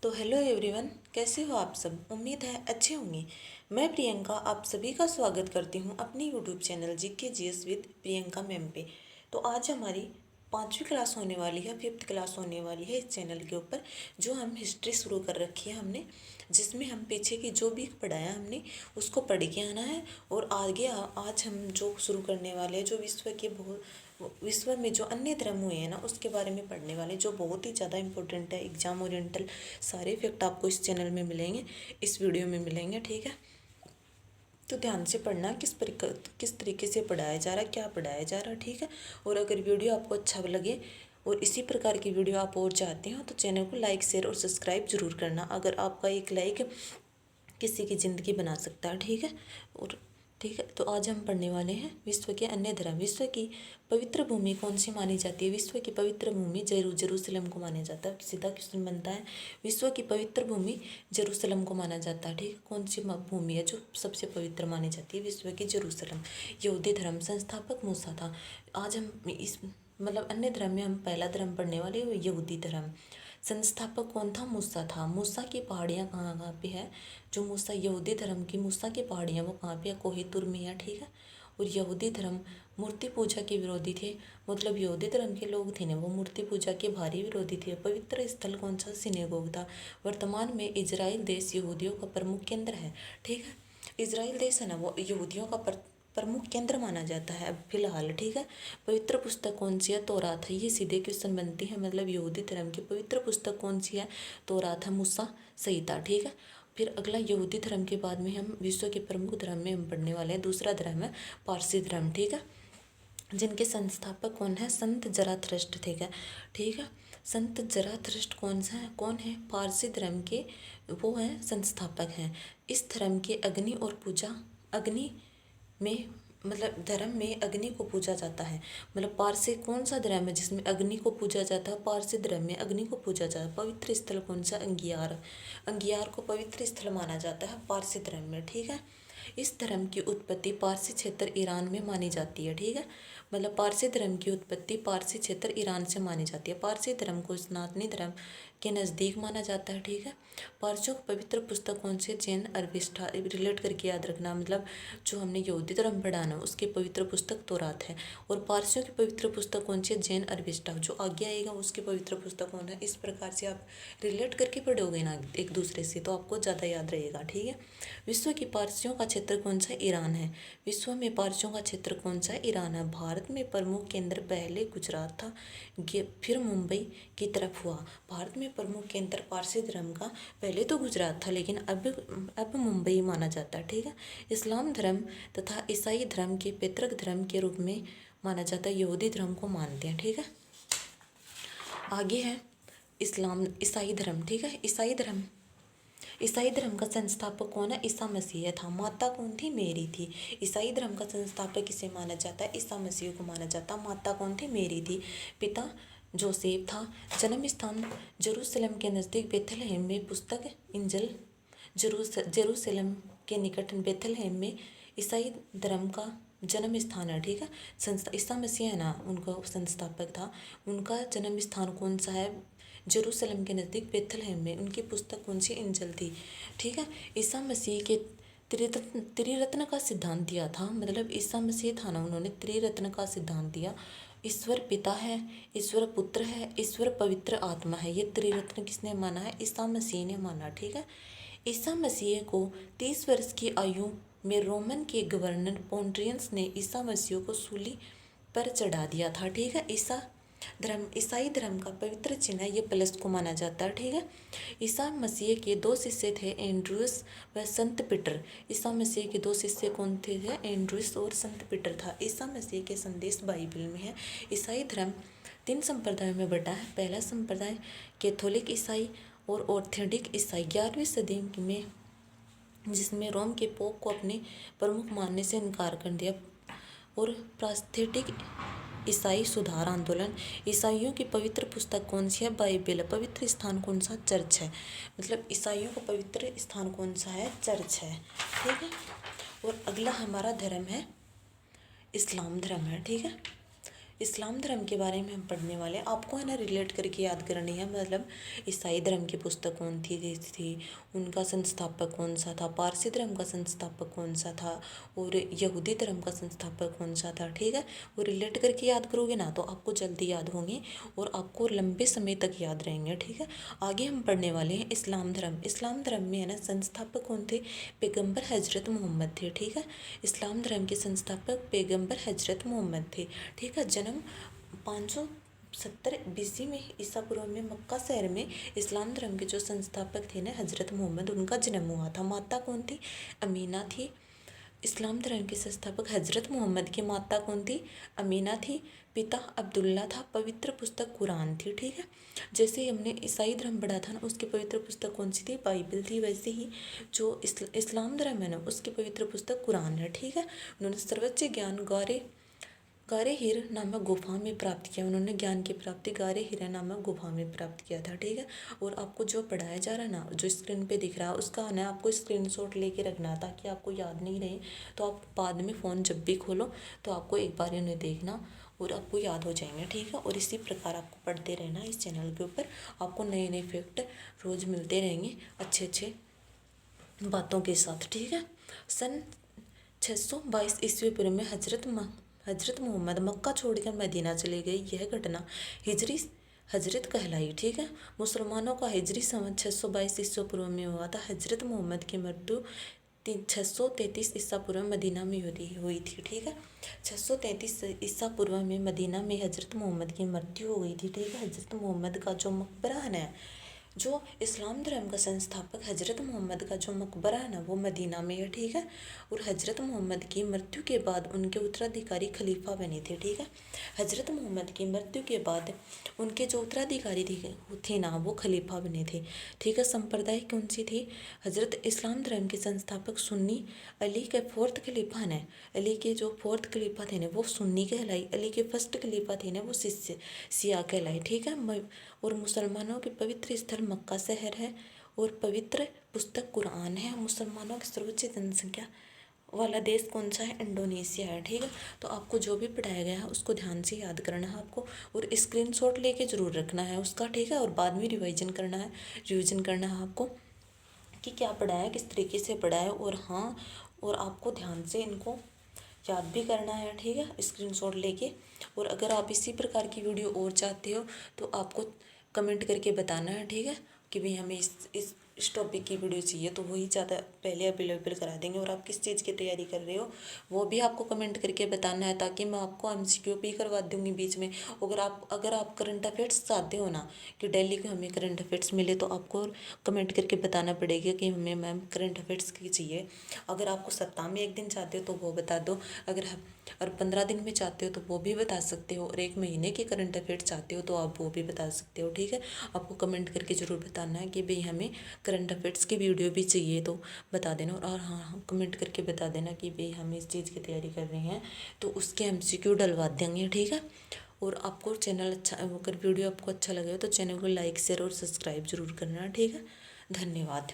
तो hello everyone, कैसे हो आप सब। उम्मीद है अच्छे होंगे। मैं प्रियंका आप सभी का स्वागत करती हूँ अपनी YouTube channel GK GS with Priyanka ma'am पे। तो आज हमारी 5वीं क्लास होने वाली है, 5th क्लास होने वाली है इस चैनल के ऊपर, जो हम हिस्ट्री शुरू कर रखी है हमने, जिसमें हम पीछे की जो भी पढ़ाया हमने उसको पढ़ के आना है। और आगे आज हम जो शुरू करने वाले हैं, जो विश्व में जो अन्य धर्म हुए हैं ना, उसके बारे में पढ़ने वाले, जो बहुत ही ज़्यादा इंपॉर्टेंट है, एग्जाम ओरिएंटल। सारे फैक्ट आपको इस चैनल में मिलेंगे, इस वीडियो में मिलेंगे, ठीक है। तो ध्यान से पढ़ना, किस तरीके से पढ़ाया जा रहा है, क्या पढ़ाया जा रहा है, ठीक है। और अगर वीडियो आपको अच्छा लगे और इसी प्रकार की वीडियो आप और चाहते हो तो चैनल को लाइक शेयर और सब्सक्राइब जरूर करना। अगर आपका एक लाइक किसी की ज़िंदगी बना सकता है, ठीक है। और ठीक है, तो आज हम पढ़ने वाले हैं विश्व के अन्य धर्म। विश्व की पवित्र भूमि कौन सी मानी जाती है। विश्व की पवित्र भूमि जेरूसलम को माना जाता है। सीधा क्वेश्चन बनता है, विश्व की पवित्र भूमि जेरूसलम को माना जाता है, ठीक है। कौन सी भूमि है जो सबसे पवित्र मानी जाती है। विश्व की जेरूसलम। यहूदी धर्म संस्थापक मूसा था। आज हम इस अन्य धर्म में हम पहला धर्म पढ़ने वाले यहूदी धर्म। संस्थापक कौन था। मूसा था। मूसा की पहाड़ियाँ कहाँ कहाँ पे है। जो मूसा यहूदी धर्म की मूसा की पहाड़ियाँ वो कहाँ पे है, कोहितुर में है, ठीक है। और यहूदी धर्म मूर्ति पूजा के विरोधी थे। यहूदी धर्म के लोग थे ना, वो मूर्ति पूजा के भारी विरोधी थे। पवित्र स्थल कौन सा, सिनेगोग था। वर्तमान में इजराइल देश यहूदियों का प्रमुख केंद्र है, ठीक है। इजराइल देश है ना, वो यहूदियों का प्रमुख केंद्र माना जाता है अब फिलहाल, ठीक है। पवित्र पुस्तक कौन सी है, तौरात है। ये सीधे क्वेश्चन बनती है, यहूदी धर्म की पवित्र पुस्तक कौन सी है, तौरात है, मूसा संहिता, ठीक है। फिर अगला यहूदी धर्म के बाद में हम विश्व के प्रमुख धर्म में हम पढ़ने वाले हैं। दूसरा धर्म है पारसी धर्म, ठीक है। जिनके संस्थापक कौन है, संत जराथ्रस्ट, ठीक है, ठीक है। संत जराथ्रस्ट कौन है, पारसी धर्म के वो हैं, संस्थापक हैं। इस धर्म के अग्नि में धर्म में अग्नि को पूजा जाता है। पारसी कौन सा धर्म है जिसमें अग्नि को पूजा जाता है, पारसी धर्म में अग्नि को पूजा जाता है। पवित्र स्थल कौन सा, अंगियार को पवित्र स्थल माना जाता है पारसी धर्म में, ठीक है। इस धर्म की उत्पत्ति पारसी क्षेत्र ईरान में मानी जाती है, ठीक है। पारसी धर्म की उत्पत्ति पारसी क्षेत्र ईरान से मानी जाती है। पारसी धर्म को सनातनी धर्म के नज़दीक माना जाता है, ठीक है। पारसियों की पवित्र पुस्तक कौन से, जैन अरविष्ठा। रिलेट करके याद रखना, जो हमने यहूदी धर्म पढ़ा ना उसकी पवित्र पुस्तक तौरात है। और पारसियों की पवित्र पुस्तक कौन सी है, जैन अरविष्ठा। जो आगे आएगा उसकी पवित्र पुस्तक कौन है। इस प्रकार से आप रिलेट करके पढ़ोगे ना एक दूसरे से, तो आपको ज़्यादा याद रहेगा, ठीक है। विश्व की पारसियों का क्षेत्र कौन सा, ईरान है। विश्व में पारसियों का क्षेत्र कौन सा, ईरान है। भारत में प्रमुख केंद्र पहले गुजरात था, फिर मुंबई की तरफ हुआ। भारत में प्रमुख केंद्र पारसी धर्म का पहले तो गुजरात था, लेकिन अब मुंबई माना जाता है, ठीक है। इस्लाम धर्म तथा ईसाई धर्म के पैतृक धर्म के रूप में माना जाता है। यहूदी धर्म को मानते हैं, ठीक है। आगे है ईसाई धर्म, ठीक है। ईसाई धर्म का संस्थापक कौन है, ईसा मसीह था। माता कौन थी, मेरी थी। ईसाई धर्म का संस्थापक किसे माना जाता है, ईसा मसीह को माना जाता। माता कौन थी, मेरी थी। पिता जोसेफ था। जन्म स्थान जेरूसलम के नज़दीक बेथलहेम में। पुस्तक इंजल जेरूसलम के निकट बेथलहेम में ईसाई धर्म का जन्म स्थान है, ठीक है। ईसा मसीह है ना, उनका संस्थापक था। उनका जन्म स्थान कौन सा है, जेरूसलम के नज़दीक बेथलहेम में। उनकी पुस्तक कौन सी, इंजल थी, ठीक है। ईसा मसीह के त्रिरत्न का सिद्धांत दिया था। ईसा मसीह था ना, उन्होंने त्रिरत्न का सिद्धांत दिया। ईश्वर पिता है, ईश्वर पुत्र है, ईश्वर पवित्र आत्मा है। ये त्रिरत्न किसने माना है, ईसा मसीह ने माना, ठीक है। ईसा मसीह को 30 वर्ष की आयु में रोमन के गवर्नर पोंटियस ने ईसा मसीह को सूली पर चढ़ा दिया था, ठीक है। ईसाई धर्म का पवित्र चिन्ह ये प्लस को माना जाता है, ठीक है। ईसा मसीह के 2 शिष्य थे, एंड्रूस व संत पीटर। ईसा मसीह के 2 शिष्य कौन थे, एंड्रूस और संत पीटर था। ईसा मसीह के संदेश बाइबल में है। ईसाई धर्म 3 संप्रदायों में बटा है। पहला संप्रदाय कैथोलिक ईसाई और ऑर्थोडॉक्स ईसाई। 11वीं सदी में जिसमें रोम के पोप को अपने प्रमुख मानने से इनकार कर दिया। और प्रास्थेटिक ईसाई सुधार आंदोलन। ईसाइयों की पवित्र पुस्तक कौन सी है, बाइबल। पवित्र स्थान कौन सा, चर्च है। ईसाइयों का पवित्र स्थान कौन सा है, चर्च है, ठीक है। और अगला हमारा धर्म है इस्लाम धर्म है, ठीक है। इस्लाम धर्म के बारे में हम पढ़ने वाले हैं। आपको है ना रिलेट करके याद करनी है, मतलब ईसाई धर्म की पुस्तक कौन थी, उनका संस्थापक कौन सा था, पारसी धर्म का संस्थापक कौन सा था, और यहूदी धर्म का संस्थापक कौन सा था। ठीक है, वो रिलेट करके याद करोगे ना तो आपको जल्दी याद होंगे और आपको लंबे समय तक याद रहेंगे। ठीक है, आगे हम पढ़ने वाले हैं इस्लाम धर्म। इस्लाम धर्म में है ना संस्थापक कौन थे, पैगंबर हजरत मोहम्मद थे। ठीक है, इस्लाम धर्म के संस्थापक पैगंबर हजरत मोहम्मद थे। ठीक है, जन्म 570 BC में ईसा पूर्व में मक्का शहर में इस्लाम धर्म के जो संस्थापक थे ना हजरत मोहम्मद, उनका जन्म हुआ था। माता कौन थी, अमीना थी। इस्लाम धर्म के संस्थापक हजरत मोहम्मद की माता कौन थी, अमीना थी। पिता अब्दुल्ला था। पवित्र पुस्तक कुरान थी। ठीक है, जैसे ही हमने ईसाई धर्म पढ़ा था ना, उसकी पवित्र पुस्तक कौन सी थी, बाइबल थी। वैसे ही जो इस्लाम धर्म है ना, उसकी पवित्र पुस्तक कुरान है। ठीक है, उन्होंने सर्वोच्च ज्ञान गारे हिर नामक गुफा में प्राप्त किया। उन्होंने ज्ञान की प्राप्ति गारे हिरा नामक गुफा में प्राप्त किया था। ठीक है, और आपको जो पढ़ाया जा रहा है ना, जो स्क्रीन पे दिख रहा है, उसका ना आपको स्क्रीनशॉट लेके रखना है ताकि आपको याद नहीं रहे। तो आप बाद में फ़ोन जब भी खोलो तो आपको एक बार इन्हें देखना और आपको याद हो जाएंगे। ठीक है, और इसी प्रकार आपको पढ़ते रहना। इस चैनल के ऊपर आपको नए नए फैक्ट रोज़ मिलते रहेंगे अच्छे अच्छे बातों के साथ। ठीक है, सन 622 ईस्वी पूर्व में हजरत मोहम्मद मक्का छोड़कर मदीना चले गए। यह घटना हिजरी हजरत कहलाई। ठीक है, मुसलमानों का हिजरी सन 622 ईस्वी पूर्व में हुआ था। हजरत मोहम्मद की मृत्यु 633 ईसा पूर्व में मदीना में हुई थी। ठीक है, 633 ईसा पूर्व में मदीना में हजरत मोहम्मद की मृत्यु हो गई थी। ठीक है, हजरत मोहम्मद का जो मकबरा है ना, जो इस्लाम धर्म का संस्थापक हजरत मोहम्मद का जो मकबरा है ना, वो मदीना में है। ठीक है, और हजरत मोहम्मद की मृत्यु के बाद उनके उत्तराधिकारी खलीफा बने थे। ठीक है, हजरत मोहम्मद की मृत्यु के बाद उनके जो उत्तराधिकारी थे ना, वो खलीफा बने थे। ठीक है, संप्रदाय कौन सी थी, हजरत इस्लाम धर्म के संस्थापक सुन्नी। अली के फोर्थ खलीफा ने, अली के जो फोर्थ खलीफा थे ना, वो सुन्नी कहलाई। अली के फर्स्ट खलीफा थे ना, वो सिया कहलाई। ठीक है, और मुसलमानों के पवित्र स्थल मक्का शहर है और पवित्र पुस्तक कुरान है। मुसलमानों की सर्वोच्च जनसंख्या वाला देश कौन सा है, इंडोनेशिया है। ठीक है, तो आपको जो भी पढ़ाया गया है उसको ध्यान से याद करना है आपको, और स्क्रीनशॉट लेके ज़रूर रखना है उसका। ठीक है, और बाद में रिवीजन करना है आपको कि क्या पढ़ाया, किस तरीके से पढ़ाया। और हाँ, और आपको ध्यान से इनको याद भी करना है। ठीक है, स्क्रीनशॉट लेके। और अगर आप इसी प्रकार की वीडियो और चाहते हो तो आपको कमेंट करके बताना है। ठीक है, कि भाई हमें इस टॉपिक की वीडियो चाहिए, तो वही ज़्यादा पहले अवेलेबल करा देंगे। और आप किस चीज़ की तैयारी कर रहे हो वो भी आपको कमेंट करके बताना है, ताकि मैं आपको MCQ भी करवा दूँगी बीच में। अगर आप करंट अफेयर्स चाहते हो ना, कि डेली को हमें करंट अफेयर्स मिले, तो आपको कमेंट करके बताना पड़ेगा कि हमें मैम करंट अफेयर्स की चाहिए। अगर आपको सप्ताह में 1 दिन चाहते हो तो वो बता दो, और 15 दिन में चाहते हो तो वो भी बता सकते हो, और 1 महीने के करंट अफेयर्स चाहते हो तो आप वो भी बता सकते हो। ठीक है, आपको कमेंट करके ज़रूर बताना है कि भाई हमें करंट अफेयर्स की वीडियो भी चाहिए, तो बता देना। और हाँ, कमेंट करके बता देना कि भाई हम इस चीज़ की तैयारी कर रहे हैं, तो उसके MCQ डलवा देंगे। ठीक है, और आपको चैनल अच्छा, अगर वीडियो आपको अच्छा लगे तो चैनल को लाइक शेयर और सब्सक्राइब जरूर करना। ठीक है, धन्यवाद।